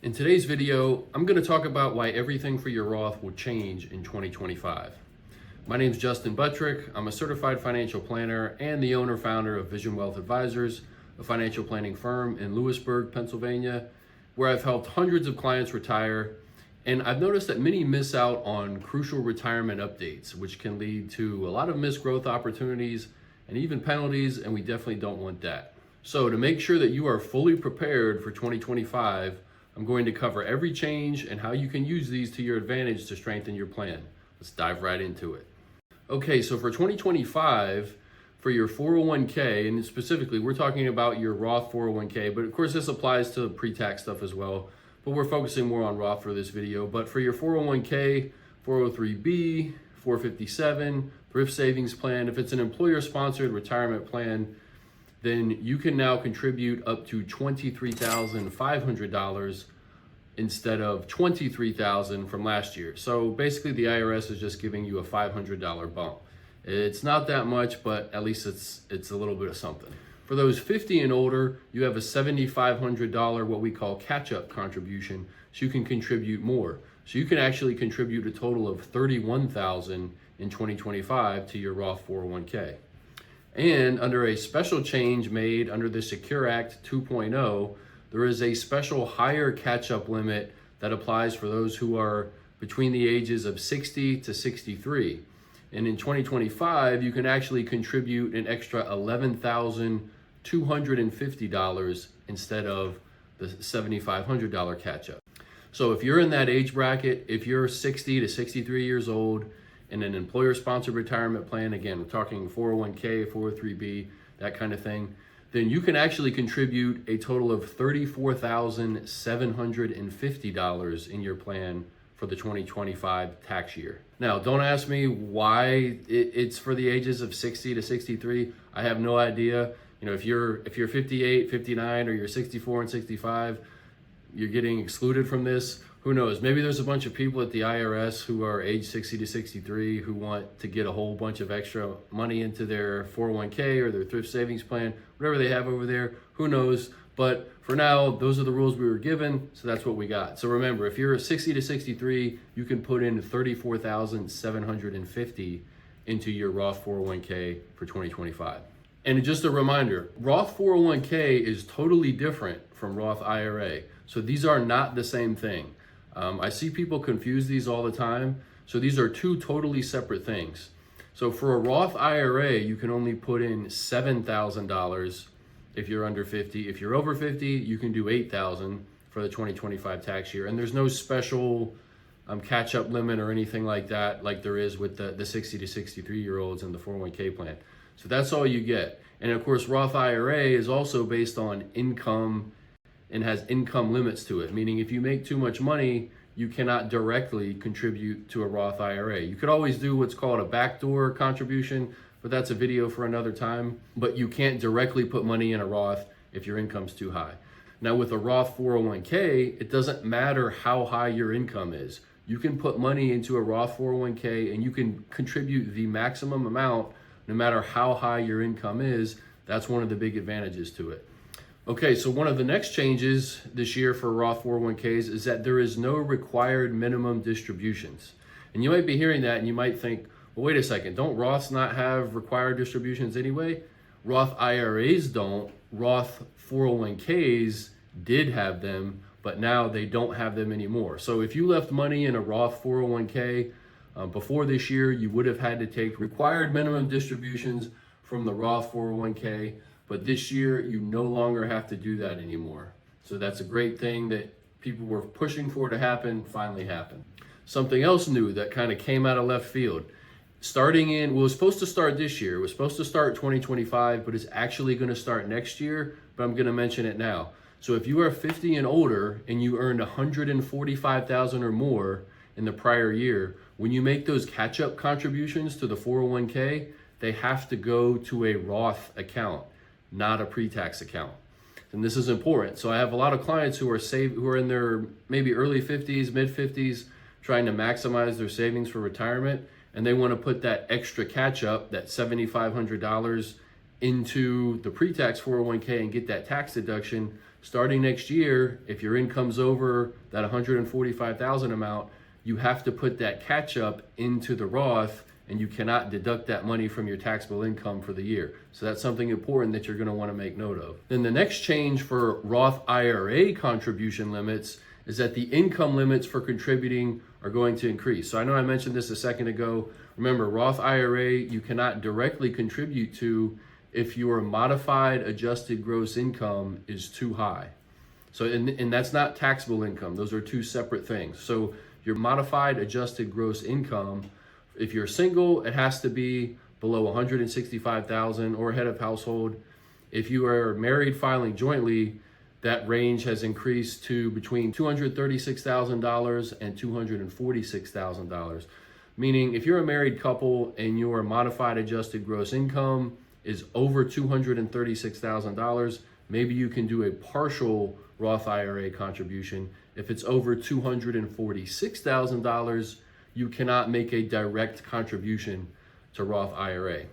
In today's video, I'm going to talk about why everything for your Roth will change in 2025. My name is Justin Buttrick. I'm a certified financial planner and the owner-founder of Vision Wealth Advisors, a financial planning firm in Lewisburg, Pennsylvania, where I've helped hundreds of clients retire. And I've noticed that many miss out on crucial retirement updates, which can lead to a lot of missed growth opportunities and even penalties, and we definitely don't want that. So to make sure that you are fully prepared for 2025, I'm going to cover every change and how you can use these to your advantage to strengthen your plan. Let's dive right into it. Okay, so for 2025, for your 401k, and specifically we're talking about your Roth 401k, but of course this applies to pre-tax stuff as well, but we're focusing more on Roth for this video. But for your 401k, 403b, 457, thrift savings plan, if it's an employer-sponsored retirement plan, then you can now contribute up to $23,500 instead of $23,000 from last year. So basically the IRS is just giving you a $500 bump. It's not that much, but at least it's a little bit of something. For those 50 and older, you have a $7,500 what we call catch-up contribution, so you can contribute more. So you can actually contribute a total of $31,000 in 2025 to your Roth 401k. And under a special change made under the Secure Act 2.0, there is a special higher catch-up limit that applies for those who are between the ages of 60 to 63. And in 2025, you can actually contribute an extra $11,250 instead of the $7,500 catch-up. So if you're in that age bracket, if you're 60 to 63 years old, in an employer-sponsored retirement plan, again, we're talking 401k, 403b, that kind of thing, then you can actually contribute a total of $34,750 in your plan for the 2025 tax year. Now, don't ask me why it's for the ages of 60 to 63. I have no idea. You know, if you're 58, 59, or you're 64 and 65, you're getting excluded from this. Who knows? Maybe there's a bunch of people at the IRS who are age 60 to 63 who want to get a whole bunch of extra money into their 401k or their thrift savings plan, whatever they have over there. Who knows? But for now, those are the rules we were given, so that's what we got. So remember, if you're 60 to 63, you can put in $34,750 into your Roth 401k for 2025. And just a reminder, Roth 401k is totally different from Roth IRA. So these are not the same thing. I see people confuse these all the time. So these are two totally separate things. So for a Roth IRA, you can only put in $7,000 if you're under 50. If you're over 50, you can do $8,000 for the 2025 tax year. And there's no special catch-up limit or anything like that, like there is with the 60 to 63-year-olds in the 401k plan. So that's all you get. And of course, Roth IRA is also based on income and has income limits to it, meaning if you make too much money, you cannot directly contribute to a Roth IRA. You could always do what's called a backdoor contribution, but that's a video for another time. But you can't directly put money in a Roth if your income's too high. Now with a Roth 401k, it doesn't matter how high your income is. You can put money into a Roth 401k and you can contribute the maximum amount no matter how high your income is. That's one of the big advantages to it. Okay, so one of the next changes this year for Roth 401ks is that there is no required minimum distributions. And you might be hearing that and you might think, well, wait a second, don't Roths not have required distributions anyway? Roth IRAs don't. Roth 401ks did have them, but now they don't have them anymore. So if you left money in a Roth 401k before this year, you would have had to take required minimum distributions from the Roth 401k. But this year, you no longer have to do that anymore. So that's a great thing that people were pushing for to happen, finally happened. Something else new that kind of came out of left field. It was supposed to start this year. It was supposed to start 2025, but it's actually going to start next year, but I'm going to mention it now. So if you are 50 and older and you earned $145,000 or more in the prior year, when you make those catch-up contributions to the 401k, they have to go to a Roth account, not a pre-tax account. And this is important. So I have a lot of clients who are in their maybe early 50s, mid 50s, trying to maximize their savings for retirement. And they want to put that extra catch up, that $7,500 into the pre-tax 401k and get that tax deduction starting next year, if your income's over that 145,000 amount, you have to put that catch up into the Roth, and you cannot deduct that money from your taxable income for the year. So that's something important that you're going to want to make note of. Then the next change for Roth IRA contribution limits is that the income limits for contributing are going to increase. So I know I mentioned this a second ago. Remember, Roth IRA, you cannot directly contribute to if your modified adjusted gross income is too high. So, and that's not taxable income. Those are two separate things. So your modified adjusted gross income, if you're single, it has to be below 165,000 or head of household. If you are married filing jointly, that range has increased to between $236,000 and $246,000. Meaning if you're a married couple and your modified adjusted gross income is over $236,000, maybe you can do a partial Roth IRA contribution. If it's over $246,000, you cannot make a direct contribution to Roth IRA.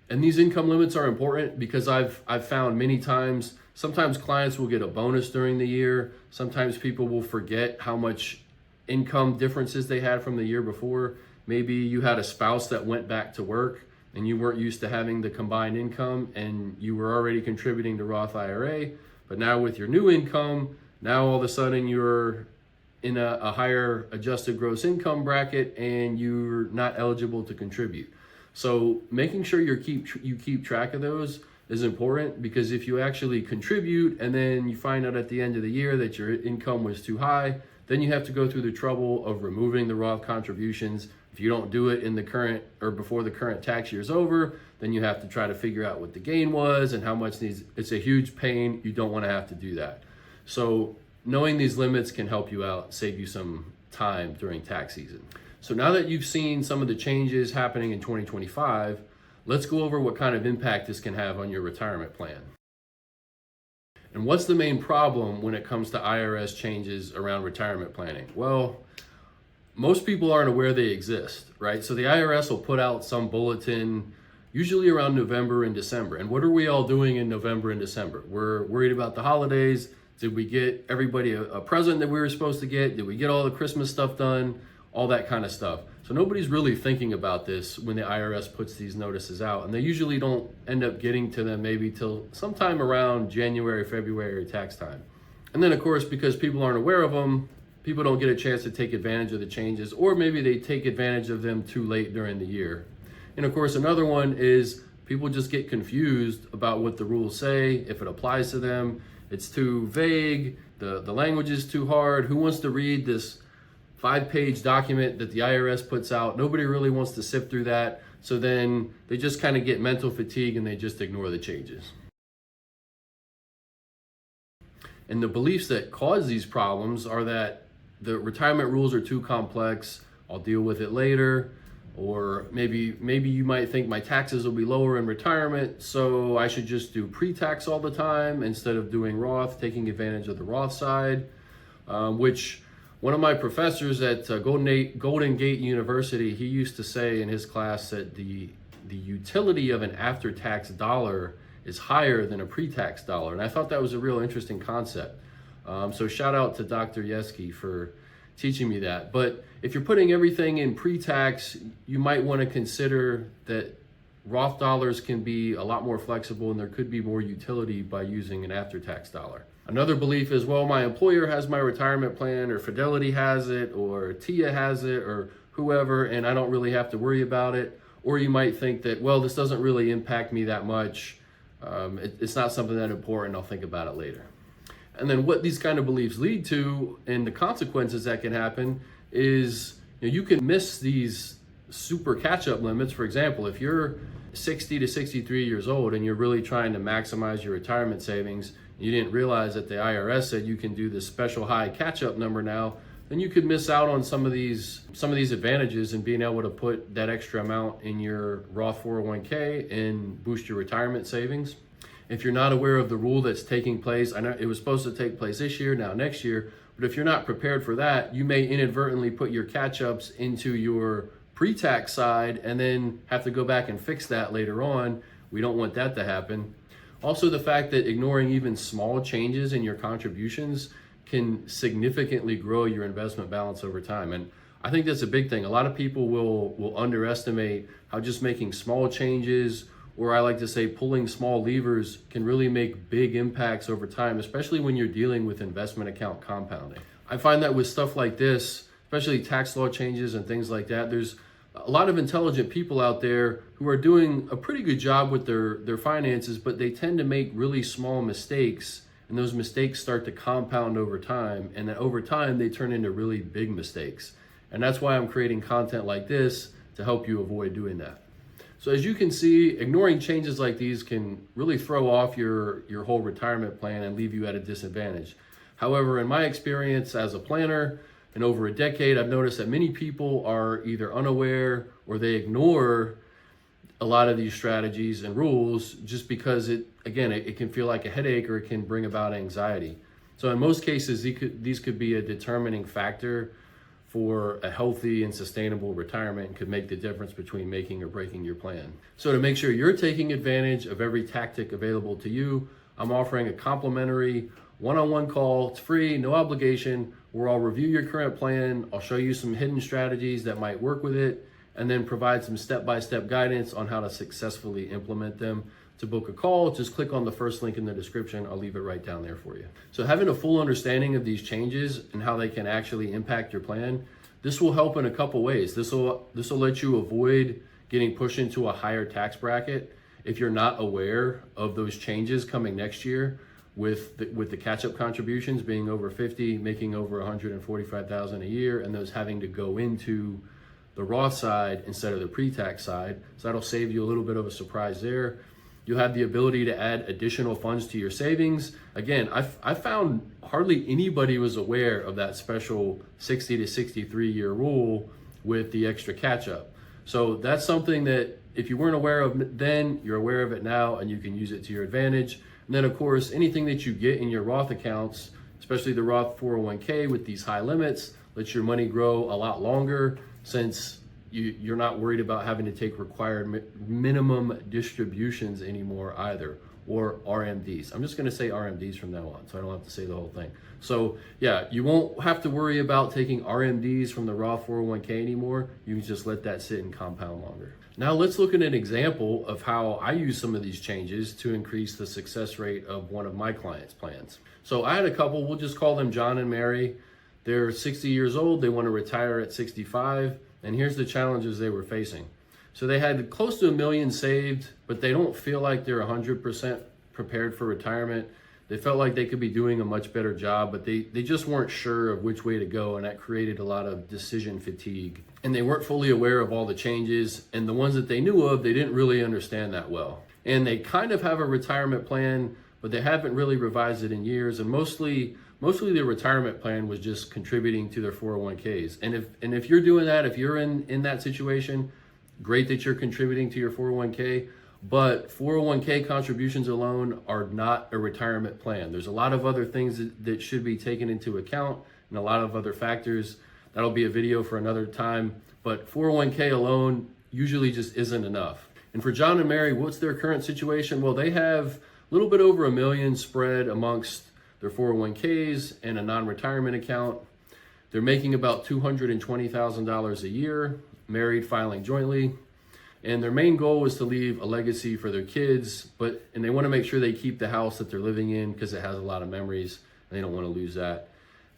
And these income limits are important because I've found many times, sometimes clients will get a bonus during the year. Sometimes people will forget how much income differences they had from the year before. Maybe you had a spouse that went back to work and you weren't used to having the combined income and you were already contributing to Roth IRA. But now with your new income, now all of a sudden you're in a higher adjusted gross income bracket and you're not eligible to contribute. So making sure you keep track of those is important, because if you actually contribute and then you find out at the end of the year that your income was too high, then you have to go through the trouble of removing the Roth contributions. If you don't do it in the current or before the current tax year is over, then you have to try to figure out what the gain was and how much needs. It's a huge pain. You don't want to have to do that. So knowing these limits can help you out, save you some time during tax season. So now that you've seen some of the changes happening in 2025, let's go over what kind of impact this can have on your retirement plan. And what's the main problem when it comes to IRS changes around retirement planning? Well, most people aren't aware they exist, right? So the IRS will put out some bulletin, usually around November and December. And what are we all doing in November and December? We're worried about the holidays. Did we get everybody a present that we were supposed to get? Did we get all the Christmas stuff done? All that kind of stuff. So nobody's really thinking about this when the IRS puts these notices out. And they usually don't end up getting to them maybe till sometime around January, February tax time. And then of course, because people aren't aware of them, people don't get a chance to take advantage of the changes, or maybe they take advantage of them too late during the year. And of course, another one is people just get confused about what the rules say, if it applies to them. It's too vague, the language is too hard. Who wants to read this 5-page document that the IRS puts out? Nobody really wants to sift through that. So then they just kind of get mental fatigue and they just ignore the changes. And the beliefs that cause these problems are that the retirement rules are too complex, I'll deal with it later. Or maybe you might think my taxes will be lower in retirement, so I should just do pre-tax all the time instead of doing Roth, taking advantage of the Roth side, which one of my professors at Golden Gate University, he used to say in his class that the utility of an after-tax dollar is higher than a pre-tax dollar. And I thought that was a real interesting concept. So shout out to Dr. Yeski for teaching me that. But if you're putting everything in pre-tax, you might want to consider that Roth dollars can be a lot more flexible and there could be more utility by using an after-tax dollar. Another belief is, well, my employer has my retirement plan, or Fidelity has it, or TIA has it, or whoever, and I don't really have to worry about it. Or you might think that, well, this doesn't really impact me that much. It's not something that important. I'll think about it later. And then what these kind of beliefs lead to and the consequences that can happen is you can miss these super catch-up limits. For example, if you're 60 to 63 years old and you're really trying to maximize your retirement savings, you didn't realize that the IRS said you can do this special high catch-up number now, then you could miss out on some of these advantages in being able to put that extra amount in your Roth 401k and boost your retirement savings. If you're not aware of the rule that's taking place, I know it was supposed to take place this year, now next year, but if you're not prepared for that, you may inadvertently put your catch-ups into your pre-tax side and then have to go back and fix that later on. We don't want that to happen. Also, the fact that ignoring even small changes in your contributions can significantly grow your investment balance over time. And I think that's a big thing. A lot of people will underestimate how just making small changes, or I like to say pulling small levers, can really make big impacts over time, especially when you're dealing with investment account compounding. I find that with stuff like this, especially tax law changes and things like that, there's a lot of intelligent people out there who are doing a pretty good job with their finances, but they tend to make really small mistakes, and those mistakes start to compound over time, and then over time they turn into really big mistakes. And that's why I'm creating content like this to help you avoid doing that. So as you can see, ignoring changes like these can really throw off your whole retirement plan and leave you at a disadvantage. However, in my experience as a planner, in over a decade, I've noticed that many people are either unaware or they ignore a lot of these strategies and rules just because it can feel like a headache, or it can bring about anxiety. So in most cases, these could be a determining factor for a healthy and sustainable retirement, and could make the difference between making or breaking your plan. So to make sure you're taking advantage of every tactic available to you, I'm offering a complimentary one-on-one call. It's free, no obligation, where I'll review your current plan. I'll show you some hidden strategies that might work with it, and then provide some step-by-step guidance on how to successfully implement them. To book a call, just click on the first link in the description. I'll leave it right down there for you. So having a full understanding of these changes and how they can actually impact your plan, this will help in a couple ways. This will let you avoid getting pushed into a higher tax bracket if you're not aware of those changes coming next year, with the catch-up contributions being over 50, making over 145,000 a year, and those having to go into the Roth side instead of the pre-tax side. So that'll save you a little bit of a surprise there. You'll have the ability to add additional funds to your savings. Again, I found hardly anybody was aware of that special 60 to 63 year rule with the extra catch-up. So that's something that if you weren't aware of then, you're aware of it now, and you can use it to your advantage. And then of course, anything that you get in your Roth accounts, especially the Roth 401k with these high limits, lets your money grow a lot longer, since you're not worried about having to take required minimum distributions anymore either, or RMDs. I'm just gonna say RMDs from now on, so I don't have to say the whole thing. So yeah, you won't have to worry about taking RMDs from the Roth 401k anymore. You can just let that sit and compound longer. Now let's look at an example of how I use some of these changes to increase the success rate of one of my clients' plans. So I had a couple, we'll just call them John and Mary. They're 60 years old, they want to retire at 65, and here's the challenges they were facing. So they had close to $1 million saved, but they don't feel like they're 100% prepared for retirement. They felt like they could be doing a much better job, but they just weren't sure of which way to go, and that created a lot of decision fatigue. And they weren't fully aware of all the changes, and the ones that they knew of, they didn't really understand that well. And they kind of have a retirement plan, but they haven't really revised it in years, and mostly their retirement plan was just contributing to their 401ks. And if you're doing that, if you're in that situation, great that you're contributing to your 401k, but 401k contributions alone are not a retirement plan. There's a lot of other things that should be taken into account, and a lot of other factors. That'll be a video for another time, but 401k alone usually just isn't enough. And for John and Mary, what's their current situation? Well, they have a little bit over $1 million spread amongst their 401ks and a non-retirement account. They're making about $220,000 a year, married, filing jointly. And their main goal is to leave a legacy for their kids, and they want to make sure they keep the house that they're living in because it has a lot of memories, and they don't want to lose that.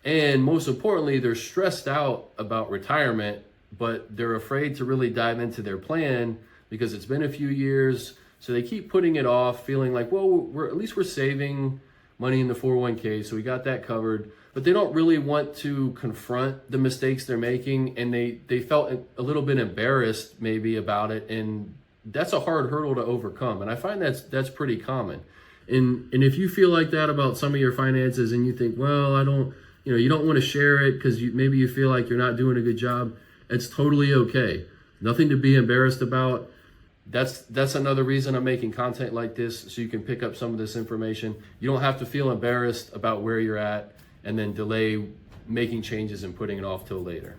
And most importantly, they're stressed out about retirement, but they're afraid to really dive into their plan because it's been a few years. So they keep putting it off, feeling like, well, at least we're saving money in the 401k, so we got that covered. But they don't really want to confront the mistakes they're making, and they felt a little bit embarrassed maybe about it, and that's a hard hurdle to overcome. And I find that's pretty common. And if you feel like that about some of your finances, and you think, well, you don't want to share it because maybe you feel like you're not doing a good job, it's totally okay. Nothing to be embarrassed about. That's another reason I'm making content like this, so you can pick up some of this information. You don't have to feel embarrassed about where you're at and then delay making changes and putting it off till later.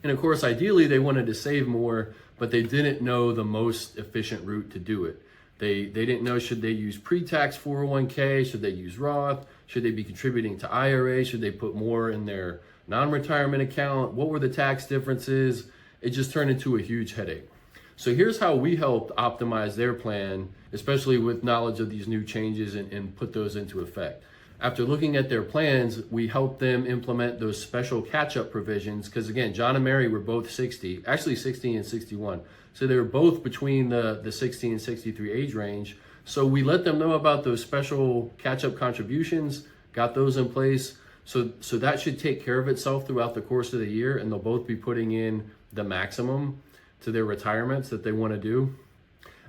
And of course, ideally they wanted to save more, but they didn't know the most efficient route to do it. They didn't know, should they use pre-tax 401k? Should they use Roth? Should they be contributing to IRA? Should they put more in their non-retirement account? What were the tax differences? It just turned into a huge headache. So here's how we helped optimize their plan, especially with knowledge of these new changes, and put those into effect. After looking at their plans, we helped them implement those special catch-up provisions, because again, John and Mary were both 60, actually 60 and 61. So they were both between the 60 and 63 age range. So we let them know about those special catch-up contributions, got those in place. So that should take care of itself throughout the course of the year, and they'll both be putting in the maximum to their retirements that they want to do.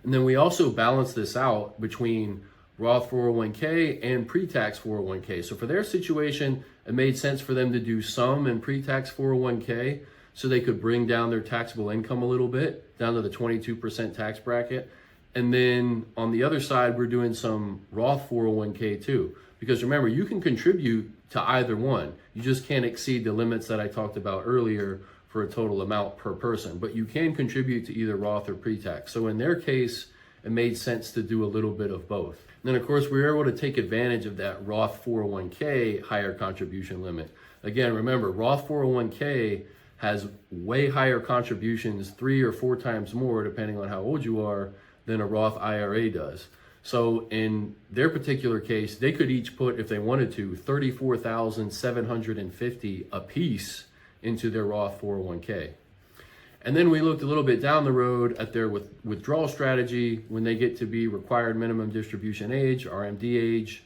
And then we also balance this out between Roth 401k and pre-tax 401k. So for their situation, it made sense for them to do some in pre-tax 401k so they could bring down their taxable income a little bit, down to the 22% tax bracket. And then on the other side, we're doing some Roth 401k too. Because remember, you can contribute to either one. You just can't exceed the limits that I talked about earlier for a total amount per person. But you can contribute to either Roth or pre-tax. So in their case, it made sense to do a little bit of both. And then of course, we were able to take advantage of that Roth 401k higher contribution limit. Again, remember, Roth 401k has way higher contributions, 3 or 4 times more, depending on how old you are, than a Roth IRA does. So in their particular case, they could each put, if they wanted to, $34,750 a piece into their Roth 401k. And then we looked a little bit down the road at their withdrawal strategy when they get to be required minimum distribution age, RMD age,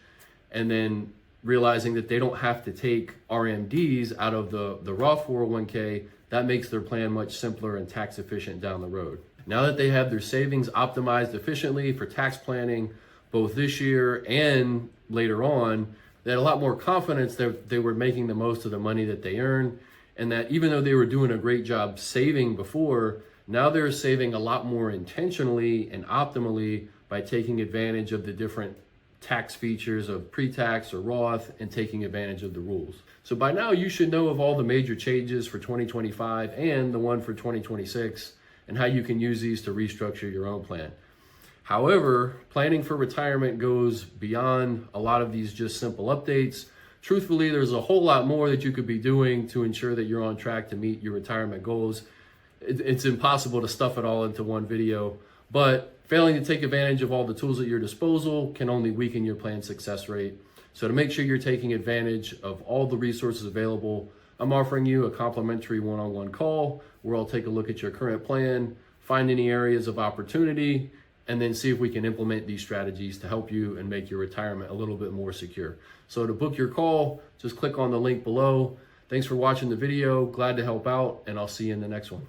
and then realizing that they don't have to take RMDs out of the Roth 401k. That makes their plan much simpler and tax efficient down the road. Now that they have their savings optimized efficiently for tax planning, both this year and later on, they had a lot more confidence that they were making the most of the money that they earn, and that even though they were doing a great job saving before, now they're saving a lot more intentionally and optimally by taking advantage of the different tax features of pre-tax or Roth and taking advantage of the rules. So by now you should know of all the major changes for 2025 and the one for 2026 and how you can use these to restructure your own plan. However, planning for retirement goes beyond a lot of these just simple updates. Truthfully, there's a whole lot more that you could be doing to ensure that you're on track to meet your retirement goals. It's impossible to stuff it all into one video, but failing to take advantage of all the tools at your disposal can only weaken your plan success rate. So to make sure you're taking advantage of all the resources available, I'm offering you a complimentary one-on-one call where I'll take a look at your current plan, find any areas of opportunity, and then see if we can implement these strategies to help you and make your retirement a little bit more secure. So to book your call, just click on the link below. Thanks for watching the video. Glad to help out, and I'll see you in the next one.